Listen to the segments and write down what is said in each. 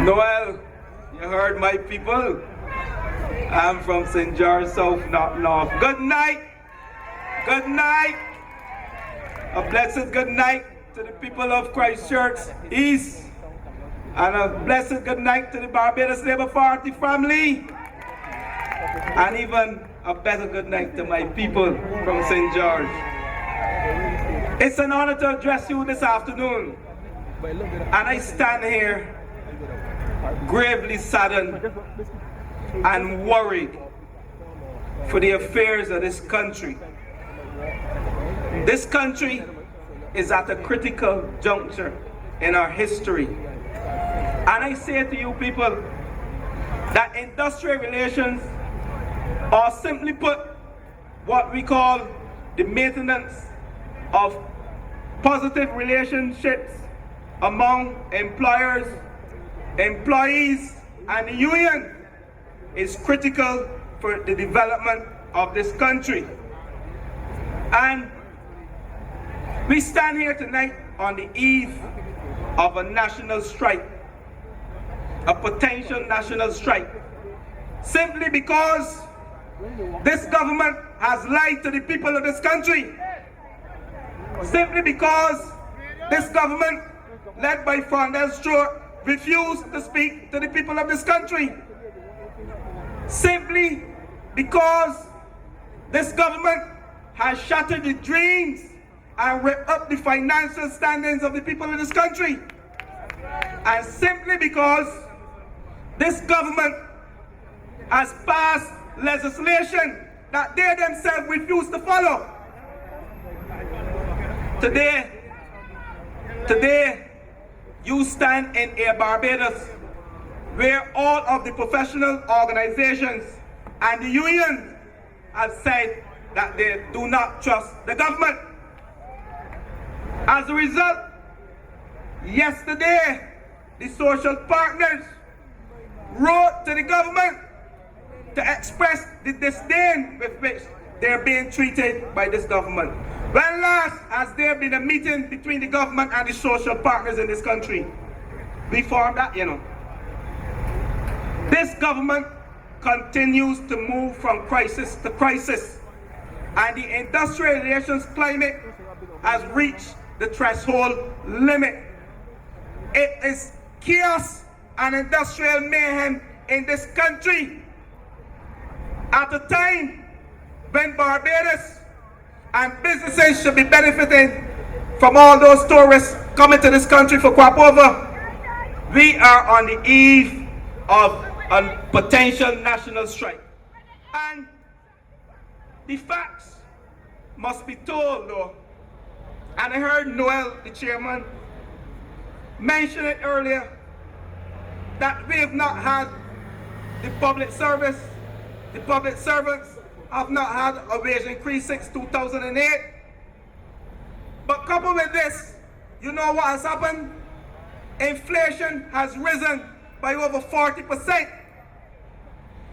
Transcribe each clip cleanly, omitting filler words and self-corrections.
Noel, you heard my people. I'm from St. George South, not North. Good night. Good night. A blessed good night to the people of Christchurch East. And a blessed good night to the Barbados Labour Party family. And even a better good night to my people from St. George. It's an honor to address you this afternoon. And I stand here gravely saddened and worried for the affairs of this country. This country is at a critical juncture in our history. And I say to you people that industrial relations, or simply put, what we call the maintenance of positive relationships among employers, employees, and the union is critical for the development of this country. And we stand here tonight on the eve of a national strike, a potential national strike, simply because this government has lied to the people of this country. Simply because this government, led by Fondel Stewart, refused to speak to the people of this country. Simply because this government has shattered the dreams and ripped up the financial standings of the people of this country. And simply because this government has passed legislation that they themselves refuse to follow. Today, you stand in Air Barbados, where all of the professional organizations and the unions have said that they do not trust the government. As a result, yesterday, the social partners wrote to the government to express the disdain with which they're being treated by this government. When last has there been a meeting between the government and the social partners in this country? We formed that, This government continues to move from crisis to crisis, and the industrial relations climate has reached the threshold limit. It is chaos and industrial mayhem in this country at a time when Barbados and businesses should be benefiting from all those tourists coming to this country for crop over. We are on the eve of a potential national strike. And the facts must be told, though. And I heard Noel, the chairman, mention it earlier, that we have not had the public service, the public servants have not had a wage increase since 2008. But coupled with this, you know what has happened? Inflation has risen by over 40%.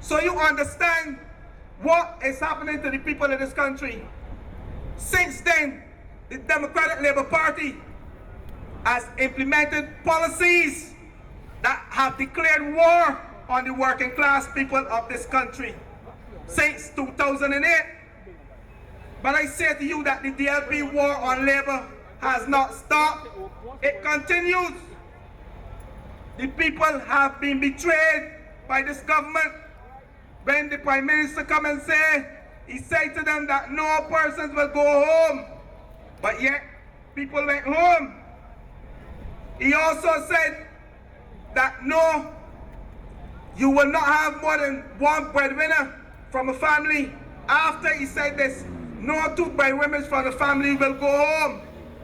So you understand what is happening to the people of this country. Since then, the Democratic Labour Party has implemented policies that have declared war on the working class people of this country since 2008. But I say to you that the DLP war on labor has not stopped. It continues. The people have been betrayed by this government. When the Prime Minister come and say, he said to them that no persons will go home. But yet, people went home. He also said that no, you will not have more than one breadwinner from a family. After he said this, no two breadwinners from the family will go home.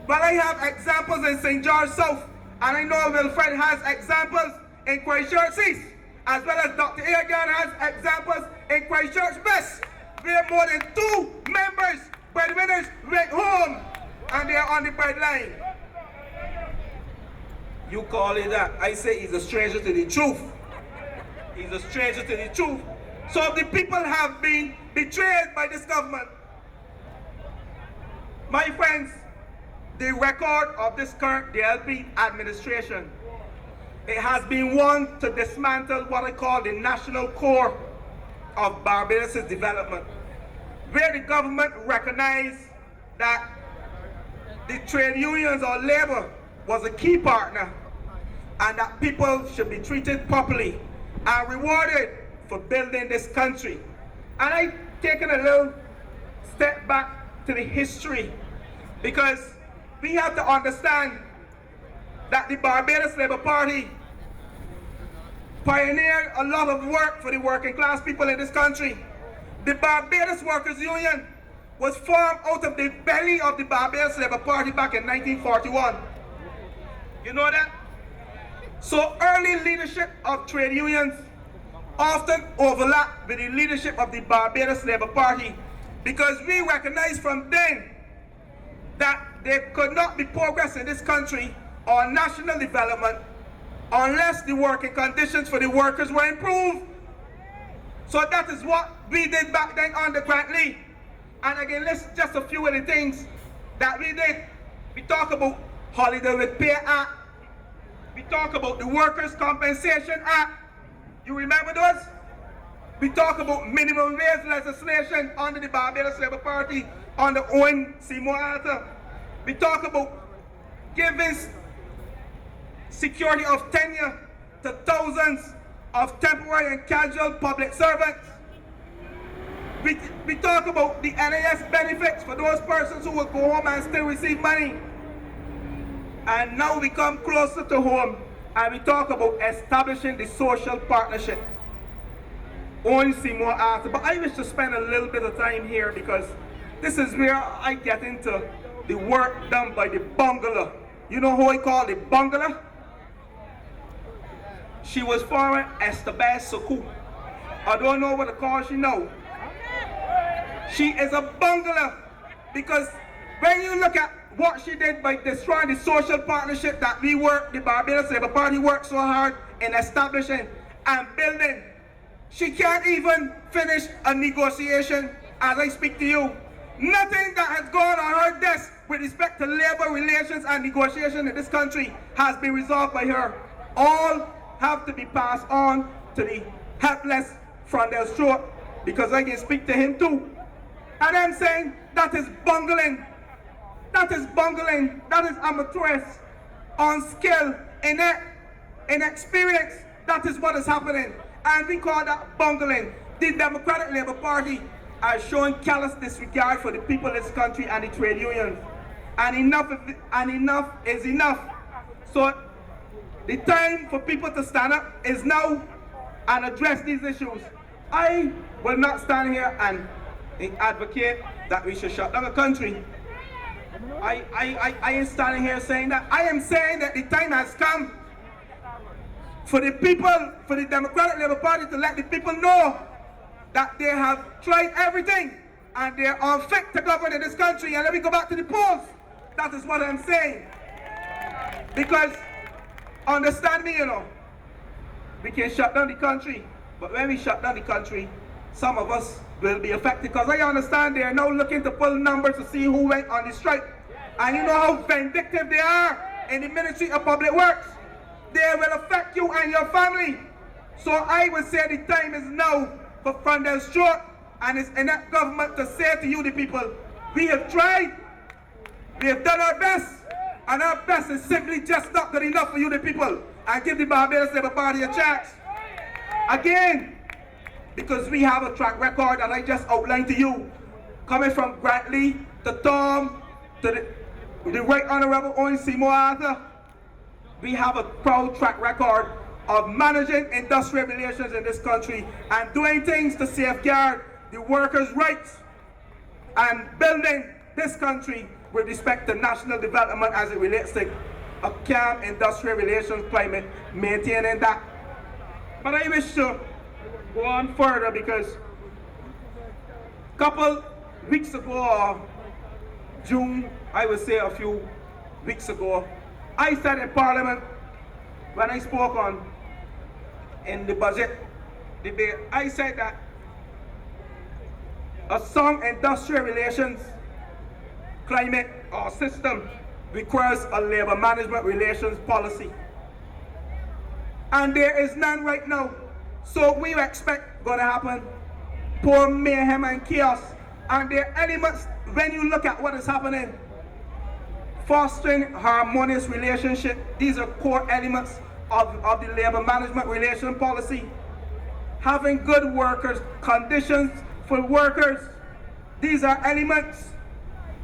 But I have examples in St. George South, and I know Wilfred has examples in Christchurch East, as well as Dr. Egan has examples in Christchurch West, where more than two members, breadwinners, went home, and they are on the breadline. You call it that. I say he's a stranger to the truth. He's a stranger to the truth. So the people have been betrayed by this government. My friends, the record of this current DLP administration it has been won to dismantle what I call the national core of Barbados' development, where the government recognized that the trade unions or labor was a key partner and that people should be treated properly and rewarded for building this country. And I've taken a little step back to the history because we have to understand that the Barbados Labour Party pioneered a lot of work for the working class people in this country. The Barbados Workers' Union was formed out of the belly of the Barbados Labour Party back in 1941. You know that? So early leadership of trade unions often overlap with the leadership of the Barbados Labour Party because we recognize from then that there could not be progress in this country or national development unless the working conditions for the workers were improved. So that is what we did back then under Grant Lee. And again, list just a few of the things that we did. We talk about Holiday with Pay Act. We talk about the Workers' Compensation Act. You remember those? We talk about minimum wage legislation under the Barbados Labour Party under Owen Seymour Arthur. We talk about giving security of tenure to thousands of temporary and casual public servants. We talk about the NAS benefits for those persons who will go home and still receive money. And now we come closer to home and we talk about establishing the social partnership. Owen Seymour Arthur. But I wish to spend a little bit of time here because this is where I get into the work done by the bungalow. You know who I call the bungalow? She was foreign Estabez Sokou. I don't know what to call she now. She is a bungalow because when you look at what she did by destroying the social partnership that we work, the Barbados Labour Party worked so hard in establishing and building, she can't even finish a negotiation as I speak to you. Nothing that has gone on her desk with respect to labor relations and negotiation in this country has been resolved by her. All have to be passed on to the helpless Frondell Stewart because I can speak to him too. And I'm saying that is bungling. That is bungling. That is amateurish, unskilled, inexperience. That is what is happening. And we call that bungling. The Democratic Labour Party has shown callous disregard for the people of this country and the trade unions. And enough is enough. So the time for people to stand up is now and address these issues. I will not stand here and advocate that we should shut down the country. I ain't standing here saying that. I am saying that the time has come for the people, for the Democratic Labour Party to let the people know that they have tried everything and they are unfit to govern in this country. And let me go back to the polls. That is what I'm saying. Because, understand me, you know, we can shut down the country, but when we shut down the country, some of us will be affected because I understand they are now looking to pull numbers to see who went on the strike. And you know how vindictive they are in the Ministry of Public Works. They will affect you and your family. So I would say the time is now for Frondell Stewart and his inept government to say to you, the people, we have tried, we have done our best, and our best is simply just not good enough for you, the people, and give the Barbados Labour Party a chance. Again, because we have a track record that I just outlined to you, coming from Grant Lee to Tom to the Right Honourable Owen Seymour Arthur, we have a proud track record of managing industrial relations in this country and doing things to safeguard the workers' rights and building this country with respect to national development as it relates to a calm industrial relations climate, maintaining that. But I wish to go on further because a couple weeks ago, or June, I would say a few weeks ago, I said in Parliament, when I spoke in the budget debate, I said that a sound industrial relations climate or system requires a labor management relations policy. And there is none right now. So we expect gonna happen poor mayhem and chaos. And there are elements, when you look at what is happening, fostering harmonious relationship, these are core elements of the labor management relation policy. Having good workers, conditions for workers, these are elements.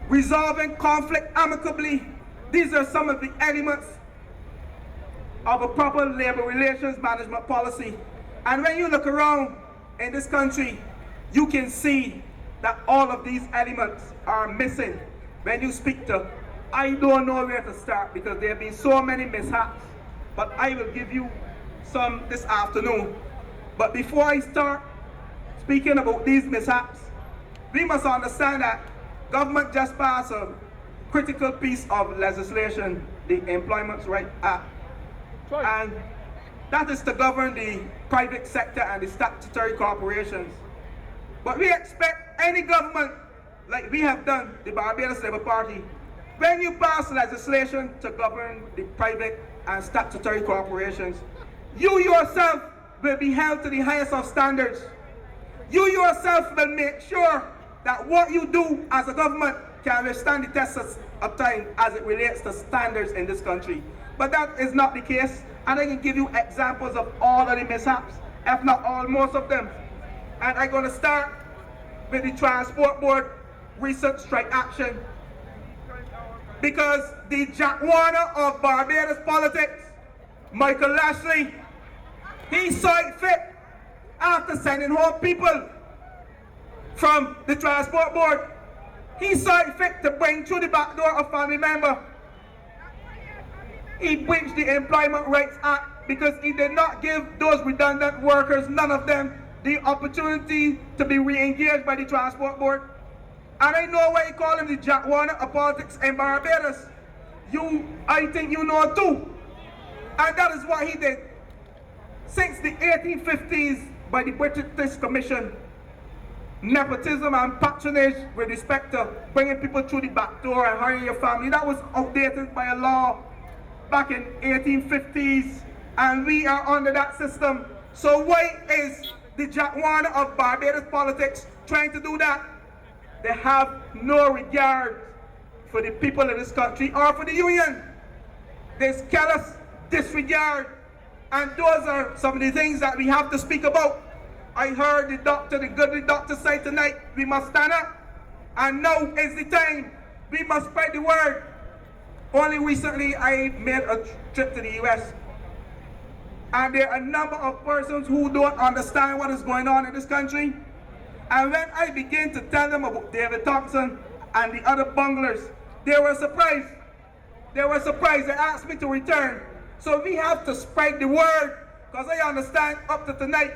Resolving conflict amicably, these are some of the elements of a proper labor relations management policy. And when you look around in this country, you can see that all of these elements are missing. When you speak to, I don't know where to start because there have been so many mishaps, but I will give you some this afternoon. But before I start speaking about these mishaps, we must understand that government just passed a critical piece of legislation, the Employment Rights Act. And that is to govern the private sector and the statutory corporations. But we expect any government, like we have done, the Barbados Labour Party, when you pass legislation to govern the private and statutory corporations, you yourself will be held to the highest of standards. You yourself will make sure that what you do as a government can withstand the test of time as it relates to standards in this country. But that is not the case, and I can give you examples of all of the mishaps, if not all, most of them. And I'm going to start with the Transport Board recent strike action. Because the Jack Warner of Barbados politics, Michael Lashley, he saw it fit after sending home people from the Transport Board. He saw it fit to bring through the back door a family member. He breached the Employment Rights Act because he did not give those redundant workers, none of them, the opportunity to be re-engaged by the Transport Board. And I know why he called him the Jack Warner of politics in Barbados. I think you know too. And that is what he did. Since the 1850s by the British Commission, nepotism and patronage with respect to bringing people through the back door and hiring your family, that was outdated by a law back in 1850s, and we are under that system. So why is the Jack Warner of Barbados politics trying to do that? They have no regard for the people of this country or for the union. There's callous disregard, and those are some of the things that we have to speak about. I heard the doctor, the goodly doctor say tonight, we must stand up, and now is the time. We must spread the word. Only recently I made a trip to the US, and there are a number of persons who don't understand what is going on in this country. And when I began to tell them about David Thompson and the other bunglers, they were surprised. They were surprised. They asked me to return. So we have to spread the word, because I understand up to tonight,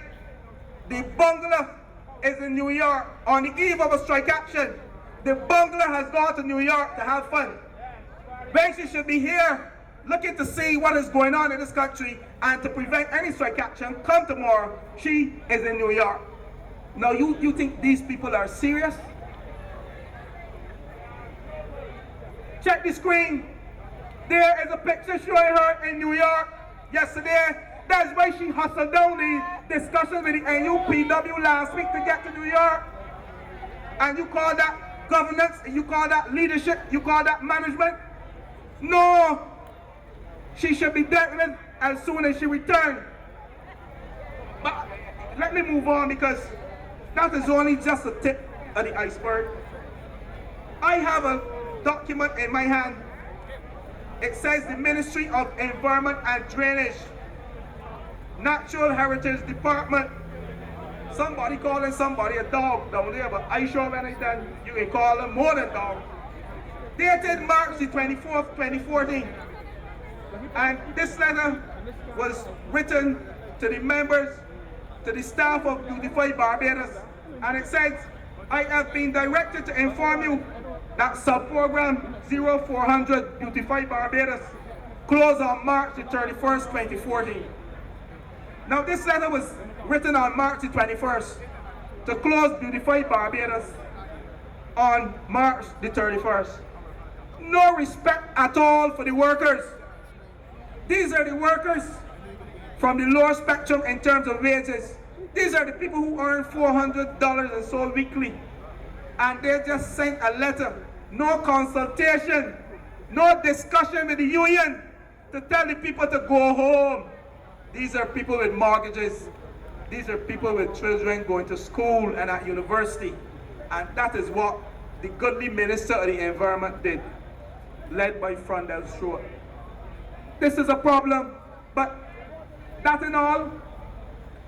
the bungler is in New York on the eve of a strike action. The bungler has gone to New York to have fun. When she should be here looking to see what is going on in this country and to prevent any strike action come tomorrow, she is in New York. Now you think these people are serious? Check the screen. There is a picture showing her in New York yesterday. That's why she hustled down the discussion with the NUPW last week to get to New York. And you call that governance, you call that leadership, you call that management? No. She should be dealt with as soon as she returns. But let me move on, because that is only just the tip of the iceberg. I have a document in my hand. It says the Ministry of Environment and Drainage, Natural Heritage Department. Somebody calling somebody a dog down there, but I sure when I done, you can call them more than dog. Dated March the 24th, 2014. And this letter was written to the members, to the staff of Beautify Barbados. And it says, I have been directed to inform you that sub-program 0400 Beautify Barbados closed on March the 31st, 2014. Now this letter was written on March the 21st to close Beautify Barbados on March the 31st. No respect at all for the workers. These are the workers from the lower spectrum in terms of wages. These are the people who earn $400 and so weekly. And they just sent a letter, no consultation, no discussion with the union to tell the people to go home. These are people with mortgages. These are people with children going to school and at university. And that is what the goodly Minister of the Environment did, led by Frondell Stewart. This is a problem, but that and all,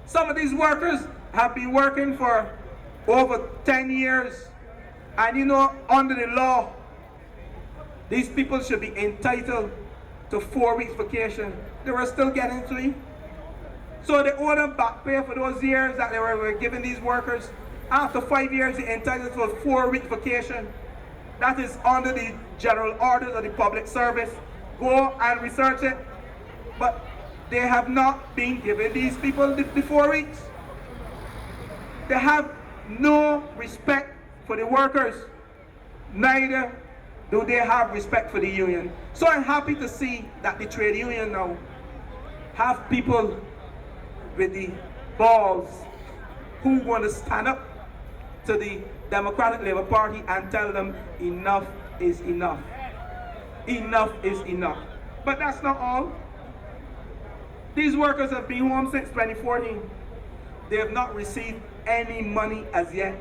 some of these workers have been working for over 10 years. And you know, under the law, these people should be entitled to 4 weeks vacation. They were still getting 3. So they owe them back pay for those years that they were giving these workers. After 5 years, they're entitled to a 4-week vacation. That is under the general orders of the public service. Go and research it. But they have not been giving these people the 4 weeks. They have no respect for the workers. Neither do they have respect for the union. So I'm happy to see that the trade union now have people with the balls who want to stand up to the Democratic Labour Party and tell them enough is enough. Enough is enough. But that's not all. These workers have been home since 2014. They have not received any money as yet.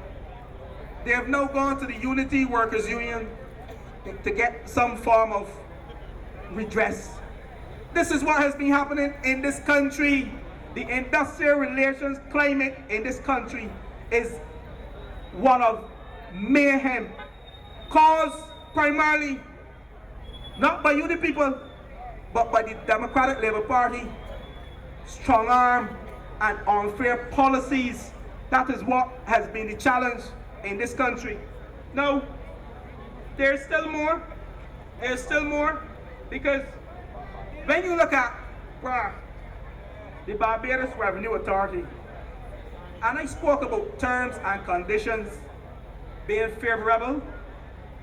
They have now gone to the Unity Workers Union to get some form of redress. This is what has been happening in this country. The industrial relations climate in this country is one of mayhem, caused primarily not by you the people, but by the Democratic Labour Party, strong arm and unfair policies. That is what has been the challenge in this country. Now, there's still more. There's still more, because when you look at the Barbados Revenue Authority, and I spoke about terms and conditions being favorable,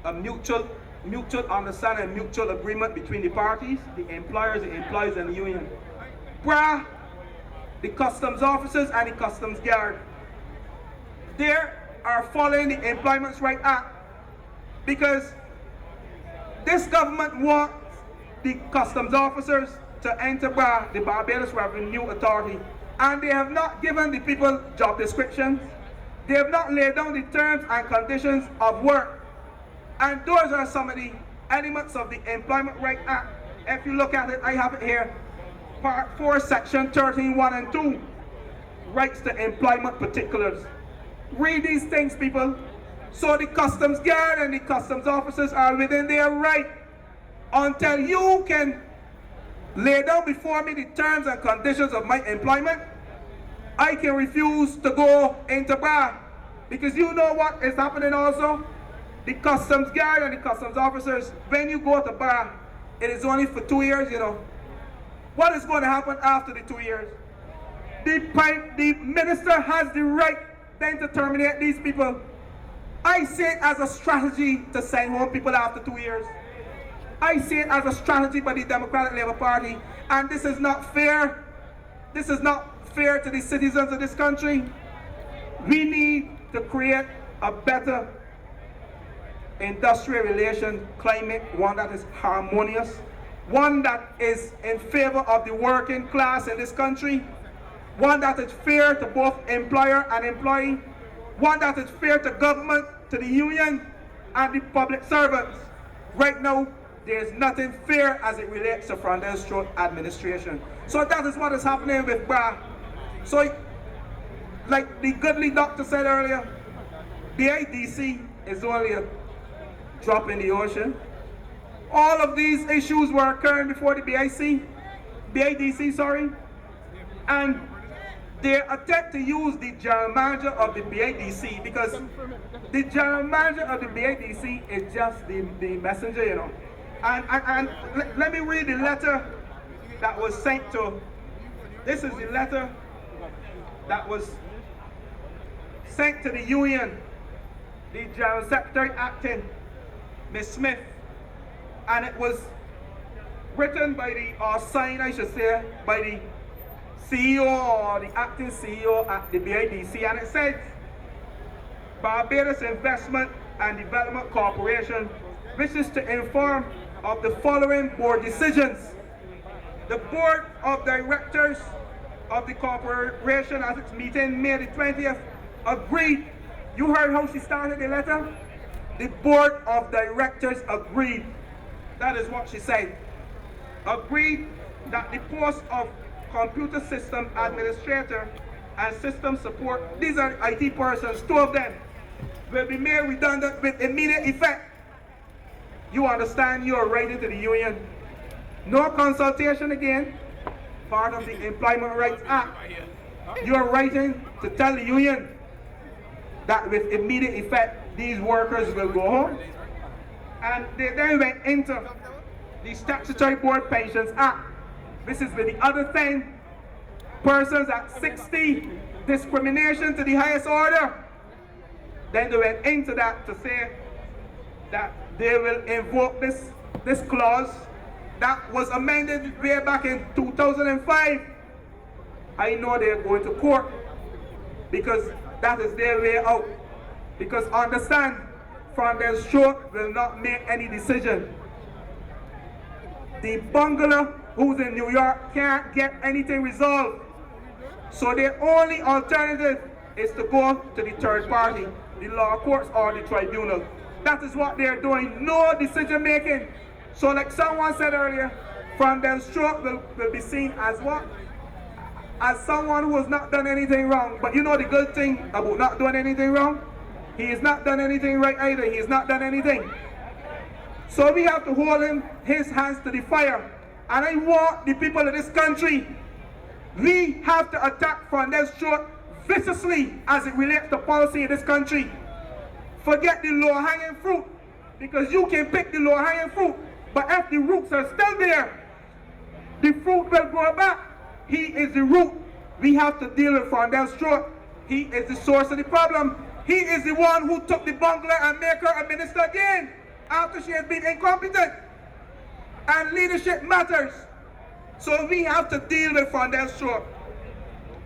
a mutual understanding and mutual agreement between the parties, the employers, and the union. The customs officers and the customs guard, they are following the Employment Rights Act, because this government wants the customs officers to enter the Barbados Revenue Authority, and they have not given the people job descriptions. They have not laid down the terms and conditions of work. And those are some of the elements of the Employment Rights Act. If you look at it, I have it here. Part 4, Section 13(1) and 2, rights to employment particulars. Read these things, people. So the customs guard and the customs officers are within their right until you can lay down before me the terms and conditions of my employment. I can refuse to go into bar, because you know what is happening also? The customs guard and the customs officers, when you go to bar, it is only for 2 years, you know. What is going to happen after the 2 years? The minister has the right then to terminate these people. I see it as a strategy to send home people after 2 years. I see it as a strategy by the Democratic Labour Party, and this is not fair. This is not fair to the citizens of this country. We need to create a better industrial relation climate, one that is harmonious, one that is in favor of the working class in this country, one that is fair to both employer and employee, one that is fair to government, to the union, and the public servants. Right now, there's nothing fair as it relates to Frondell Stewart administration. So that is what is happening with BRA. So, like the goodly doctor said earlier, BIDC is only a drop in the ocean. All of these issues were occurring before the BIDC, and they attempt to use the general manager of the BIDC, because the general manager of the BIDC is just the messenger, you know. And let me read the letter that was sent to, this is the letter that was sent to the union, the General Secretary acting, Ms. Smith, and it was written by or signed, I should say, by the CEO or the acting CEO at the BIDC, and it says Barbados Investment and Development Corporation wishes to inform of the following board decisions. The board of directors of the corporation at its meeting May the 20th agreed. You heard how she started the letter? The board of directors agreed. That is what she said. Agreed that the post of computer system administrator and system support, these are IT persons, two of them, will be made redundant with immediate effect. You understand, you are writing to the union. No consultation again, part of the Employment Rights Act. You are writing to tell the union that with immediate effect, these workers will go home. And they then went into the Statutory Board Pensions Act. This is with the other 10 persons at 60, discrimination to the highest order. Then they went into that to say that they will invoke this clause that was amended way back in 2005. I know they're going to court because that is their way out. Because understand, Van der Stroot will not make any decision. The bungalow who's in New York can't get anything resolved. So their only alternative is to go to the third party, the law courts or the tribunal. That is what they're doing, no decision making. So like someone said earlier, Van der Stroot will be seen as what? As someone who has not done anything wrong. But you know the good thing about not doing anything wrong? He has not done anything right either. He has not done anything. So we have to hold his hands to the fire. And I want the people of this country, we have to attack Van der Stroot viciously as it relates to policy in this country. Forget the low-hanging fruit, because you can pick the low-hanging fruit, but if the roots are still there, the fruit will grow back. He is the root. We have to deal with Van der Stroot. He is the source of the problem. He is the one who took the bungalow and made her a minister again after she has been incompetent. And leadership matters. So we have to deal with Van der Stroot.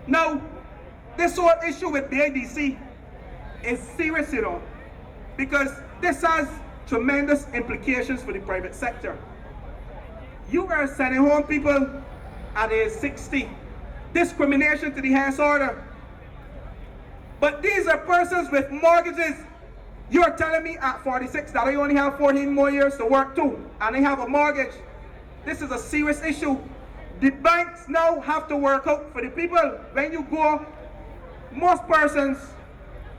Now, this whole issue with BIDC is serious, you know, because this has tremendous implications for the private sector. You are sending home people at age 60. Discrimination to the highest order. But these are persons with mortgages. You're telling me at 46 that I only have 14 more years to work too, and I have a mortgage. This is a serious issue. The banks now have to work out for the people. When you go, most persons,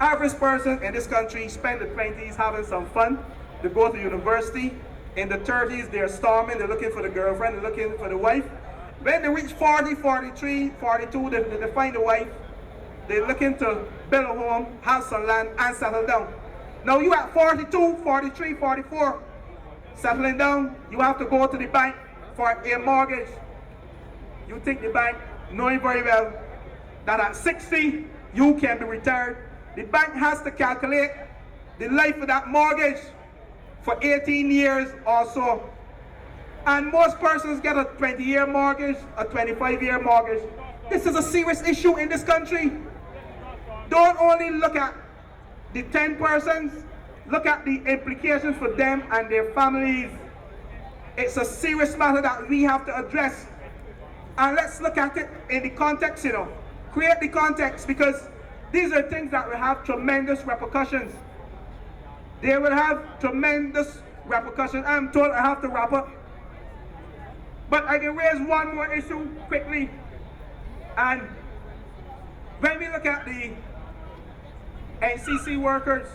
average person in this country spend the 20s having some fun. They go to university. In the 30s, they're storming, they're looking for the girlfriend, they're looking for the wife. When they reach 40, 43, 42, they find a wife. They're looking to build a home, have some land, and settle down. Now you at 42, 43, 44, settling down, you have to go to the bank for a mortgage. You take the bank, knowing very well that at 60, you can be retired. The bank has to calculate the life of that mortgage for 18 years or so. And most persons get a 20-year mortgage, a 25-year mortgage. This is a serious issue in this country. Don't only look at the 10 persons, look at the implications for them and their families. It's a serious matter that we have to address. And let's look at it in the context, you know. Create the context, because these are things that will have tremendous repercussions. They will have tremendous repercussions. I'm told I have to wrap up. But I can raise one more issue quickly. And when we look at the NCC workers,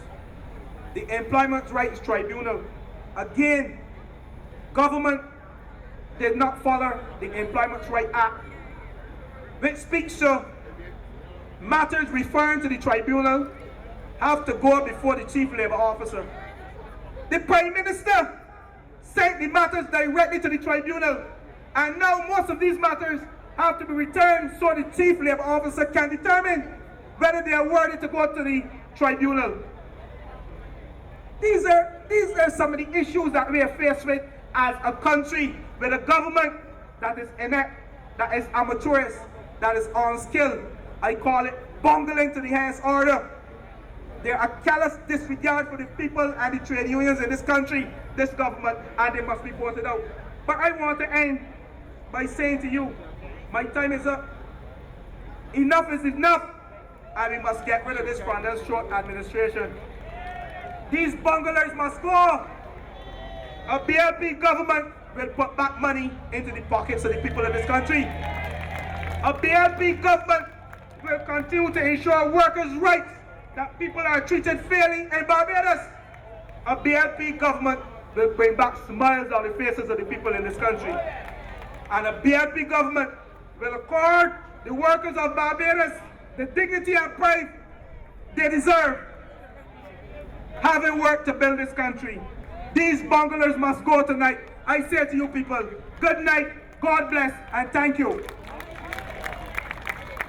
the Employment Rights Tribunal, again, government did not follow the Employment Rights Act, which speaks to matters referring to the tribunal have to go before the Chief Labour Officer. The Prime Minister sent the matters directly to the tribunal, and now most of these matters have to be returned so the Chief Labour Officer can determine whether they are worthy to go to the tribunal. These are some of the issues that we are faced with as a country, with a government that is inept, that is amateurish. that is unskilled. I call it bungling to the highest order. There are callous disregard for the people and the trade unions in this country, this government, and they must be pointed out. But I want to end by saying to you, my time is up. Enough is enough, and we must get rid of this Randall Short administration. These bunglers must go. A BLP government will put back money into the pockets of the people of this country. A BLP government will continue to ensure workers' rights, that people are treated fairly in Barbados. A BLP government will bring back smiles on the faces of the people in this country. And a BLP government will accord the workers of Barbados the dignity and pride they deserve, having worked to build this country. These bunglers must go tonight. I say to you people, good night, God bless, and thank you.